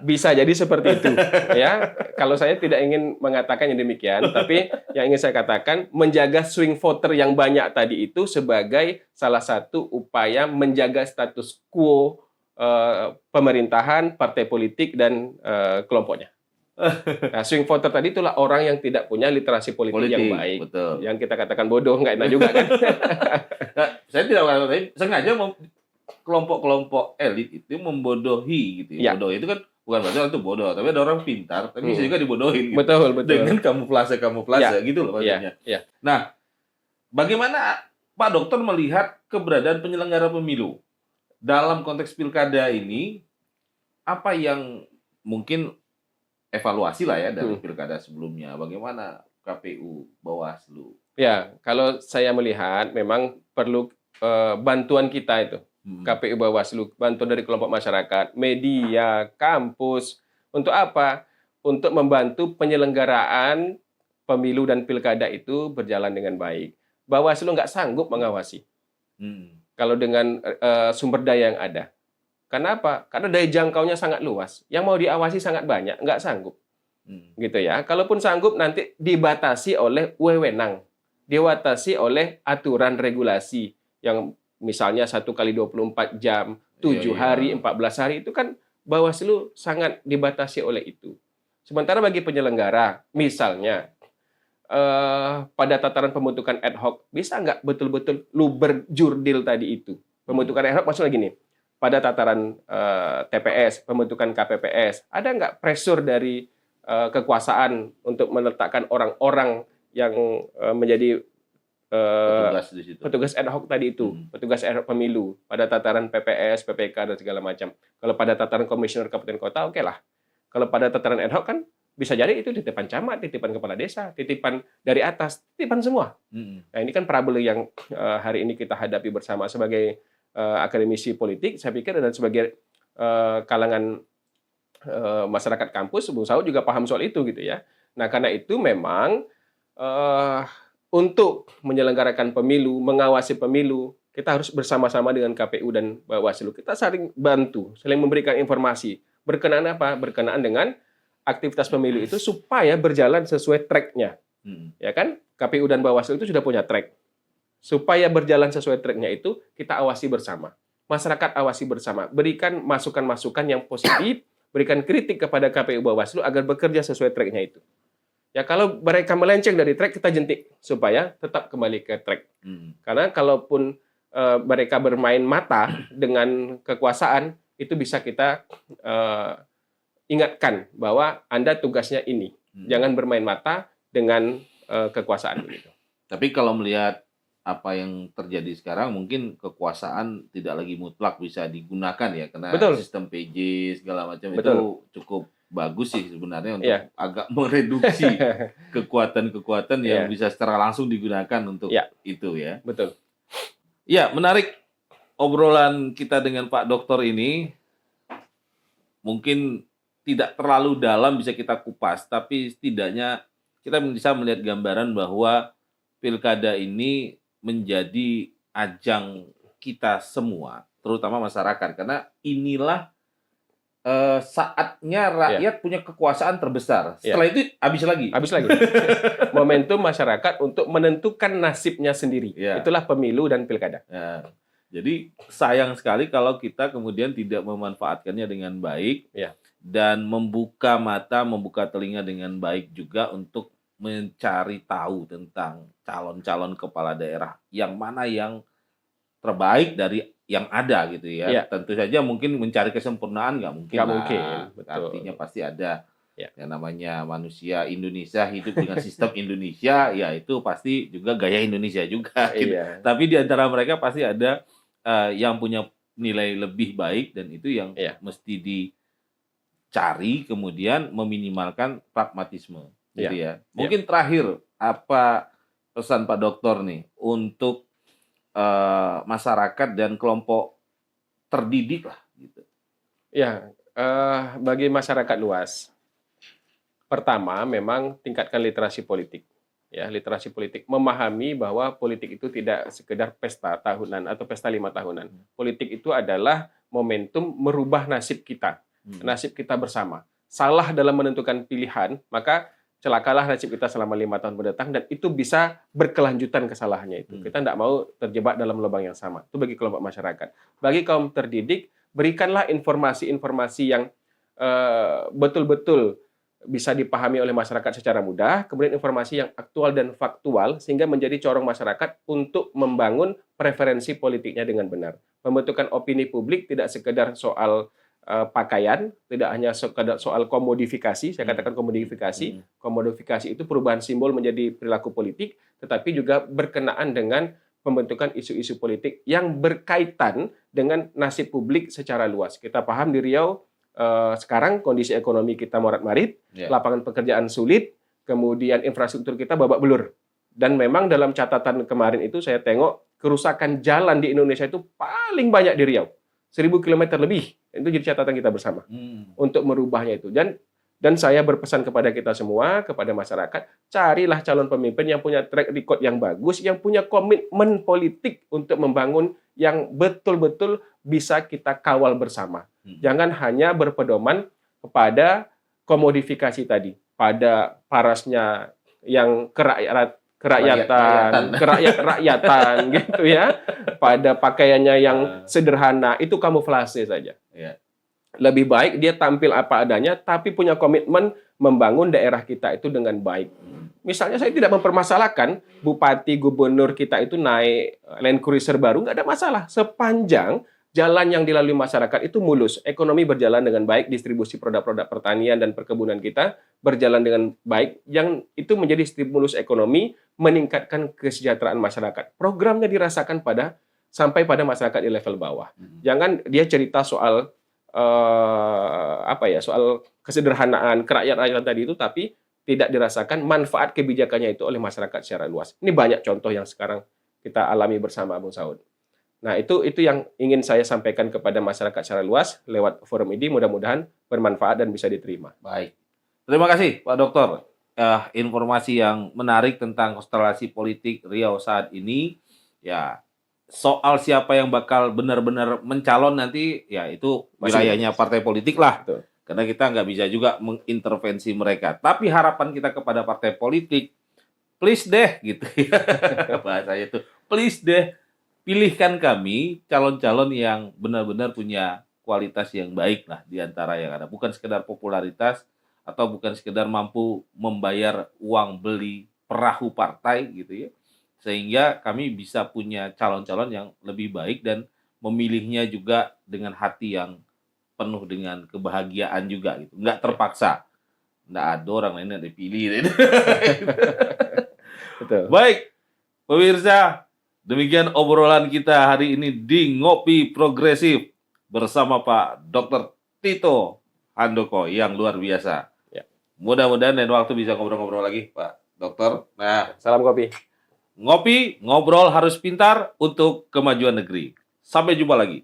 Bisa jadi seperti itu, ya. Kalau saya tidak ingin mengatakan yang demikian, tapi yang ingin saya katakan menjaga swing voter yang banyak tadi itu sebagai salah satu upaya menjaga status quo pemerintahan, partai politik dan kelompoknya. Nah, swing voter tadi itulah orang yang tidak punya literasi politik yang baik. Betul. Yang kita katakan bodoh, nggak enak juga kan? Nah, saya tidak sengaja kelompok-kelompok elit itu membodohi gitu. Bodoh itu kan bukan berarti itu bodoh, tapi ada orang pintar, tapi bisa juga dibodohin. Gitu. Betul. Dengan kamuflase gitu loh maksudnya. Nah, bagaimana Pak Dokter melihat keberadaan penyelenggara pemilu dalam konteks pilkada ini? Apa yang mungkin evaluasi lah ya dari pilkada sebelumnya, bagaimana KPU, Bawaslu? Ya, kalau saya melihat memang perlu bantuan kita itu, KPU, Bawaslu, bantuan dari kelompok masyarakat, media, kampus, untuk apa? Untuk membantu penyelenggaraan pemilu dan pilkada itu berjalan dengan baik. Bawaslu nggak sanggup mengawasi kalau dengan sumber daya yang ada. Kenapa? Karena daya jangkaunya sangat luas. Yang mau diawasi sangat banyak, nggak sanggup. Gitu ya. Kalaupun sanggup nanti dibatasi oleh wewenang. Dibatasi oleh aturan regulasi yang misalnya 1 kali 24 jam, 7 hari, 14 hari, itu kan Bawaslu sangat dibatasi oleh itu. Sementara bagi penyelenggara, misalnya pada tataran pembentukan ad hoc, bisa nggak betul-betul luber jurdil tadi itu? Pembentukan ad hoc maksudnya gini, pada tataran TPS, pembentukan KPPS, ada nggak pressure dari kekuasaan untuk meletakkan orang-orang yang menjadi petugas ad hoc tadi itu, petugas ad hoc pemilu, pada tataran PPS, PPK, dan segala macam. Kalau pada tataran komisioner kabupaten kota, oke lah. Kalau pada tataran ad hoc kan bisa jadi itu titipan camat, titipan kepala desa, titipan dari atas, titipan semua. Nah, ini kan problem yang hari ini kita hadapi bersama sebagai akademisi politik, saya pikir, dan sebagai kalangan masyarakat kampus, Bung Saud juga paham soal itu gitu ya. Nah, karena itu memang untuk menyelenggarakan pemilu, mengawasi pemilu, kita harus bersama-sama dengan KPU dan Bawaslu. Kita saling bantu, saling memberikan informasi. Berkenaan apa? Berkenaan dengan aktivitas pemilu itu supaya berjalan sesuai track-nya. Ya kan? KPU dan Bawaslu itu sudah punya track. Supaya berjalan sesuai track-nya itu, kita awasi bersama. Masyarakat awasi bersama. Berikan masukan-masukan yang positif, berikan kritik kepada KPU Bawaslu agar bekerja sesuai track-nya itu. Ya, kalau mereka melenceng dari track, kita jentik supaya tetap kembali ke track. Karena kalaupun mereka bermain mata dengan kekuasaan, itu bisa kita ingatkan bahwa Anda tugasnya ini. Jangan bermain mata dengan kekuasaan begitu. Tapi kalau melihat apa yang terjadi sekarang, mungkin kekuasaan tidak lagi mutlak bisa digunakan ya, karena Betul. sistem PJ segala macam itu Betul. cukup bagus sih sebenarnya untuk Iya. agak mereduksi kekuatan-kekuatan yang Iya. bisa secara langsung digunakan untuk Iya. itu ya. Betul. Ya, menarik obrolan kita dengan Pak Dokter ini. Mungkin tidak terlalu dalam bisa kita kupas, tapi setidaknya kita bisa melihat gambaran bahwa pilkada ini menjadi ajang kita semua, terutama masyarakat, karena inilah saatnya rakyat punya kekuasaan terbesar. Setelah itu habis lagi. Habis lagi. Momentum masyarakat untuk menentukan nasibnya sendiri. Ya. Itulah pemilu dan pilkada. Ya. Jadi sayang sekali kalau kita kemudian tidak memanfaatkannya dengan baik dan membuka mata, membuka telinga dengan baik juga untuk mencari tahu tentang calon-calon kepala daerah yang mana yang terbaik dari yang ada gitu ya. Tentu saja mungkin mencari kesempurnaan nggak mungkin. Nggak mungkin. Betul. Artinya pasti ada yang namanya manusia Indonesia hidup dengan sistem Indonesia, ya itu pasti juga gaya Indonesia juga. Gitu. Tapi di antara mereka pasti ada yang punya nilai lebih baik dan itu yang mesti dicari kemudian meminimalkan pragmatisme. Gitu ya. Mungkin terakhir apa pesan Pak Dokter nih untuk masyarakat dan kelompok terdidik lah gitu. Ya, bagi masyarakat luas, pertama memang tingkatkan literasi politik. Ya, literasi politik, memahami bahwa politik itu tidak sekedar pesta tahunan atau pesta 5 tahunan. Politik itu adalah momentum merubah nasib kita, nasib kita bersama. Salah dalam menentukan pilihan, maka celakalah nasib kita selama 5 tahun mendatang, dan itu bisa berkelanjutan kesalahannya itu. Kita tidak mau terjebak dalam lubang yang sama. Itu bagi kelompok masyarakat. Bagi kaum terdidik, berikanlah informasi-informasi yang betul-betul bisa dipahami oleh masyarakat secara mudah, kemudian informasi yang aktual dan faktual, sehingga menjadi corong masyarakat untuk membangun preferensi politiknya dengan benar. Pembentukan opini publik tidak sekedar soal pakaian, tidak hanya sekedar soal komodifikasi, saya katakan komodifikasi. Komodifikasi itu perubahan simbol menjadi perilaku politik, tetapi juga berkenaan dengan pembentukan isu-isu politik yang berkaitan dengan nasib publik secara luas. Kita paham di Riau, sekarang kondisi ekonomi kita morat-marit, lapangan pekerjaan sulit, kemudian infrastruktur kita babak belur. Dan memang dalam catatan kemarin itu saya tengok kerusakan jalan di Indonesia itu paling banyak di Riau. 1.000 km lebih. Itu jadi catatan kita bersama untuk merubahnya itu. Dan saya berpesan kepada kita semua, kepada masyarakat, carilah calon pemimpin yang punya track record yang bagus, yang punya komitmen politik untuk membangun yang betul-betul bisa kita kawal bersama. Jangan hanya berpedoman kepada komodifikasi tadi, pada parasnya yang kerakyatan gitu ya, pada pakaiannya yang sederhana, itu kamuflase saja. Lebih baik dia tampil apa adanya, tapi punya komitmen membangun daerah kita itu dengan baik. Misalnya saya tidak mempermasalahkan bupati, gubernur kita itu naik Land Cruiser baru, nggak ada masalah. Sepanjang jalan yang dilalui masyarakat itu mulus, ekonomi berjalan dengan baik, distribusi produk-produk pertanian dan perkebunan kita berjalan dengan baik, yang itu menjadi stimulus ekonomi, meningkatkan kesejahteraan masyarakat. Programnya dirasakan sampai pada masyarakat di level bawah. Jangan dia cerita soal soal kesederhanaan kerakyatan tadi itu, tapi tidak dirasakan manfaat kebijakannya itu oleh masyarakat secara luas. Ini banyak contoh yang sekarang kita alami bersama, Bung Saud. Nah, itu yang ingin saya sampaikan kepada masyarakat secara luas lewat forum ini, mudah-mudahan bermanfaat dan bisa diterima. Baik. Terima kasih, Pak Dokter. Informasi yang menarik tentang konstelasi politik Riau saat ini. Ya, soal siapa yang bakal benar-benar mencalon nanti, ya itu wilayahnya partai politik lah. Betul. Karena kita nggak bisa juga mengintervensi mereka. Tapi harapan kita kepada partai politik, please deh, gitu ya. Bahasanya itu, please deh, pilihkan kami calon-calon yang benar-benar punya kualitas yang baik lah di antara yang ada. Bukan sekedar popularitas atau bukan sekedar mampu membayar uang beli perahu partai gitu ya. Sehingga kami bisa punya calon-calon yang lebih baik dan memilihnya juga dengan hati yang penuh dengan kebahagiaan juga gitu. Nggak terpaksa. Nggak ada orang lain yang dipilih. Betul. Baik, pemirsa, demikian obrolan kita hari ini di Ngopi Progresif bersama Pak Dr. Tito Handoko yang luar biasa. Ya. Mudah-mudahan lain waktu bisa ngobrol-ngobrol lagi, Pak Dokter. Nah, Salam kopi. ngopi, ngobrol harus pintar untuk kemajuan negeri. Sampai jumpa lagi.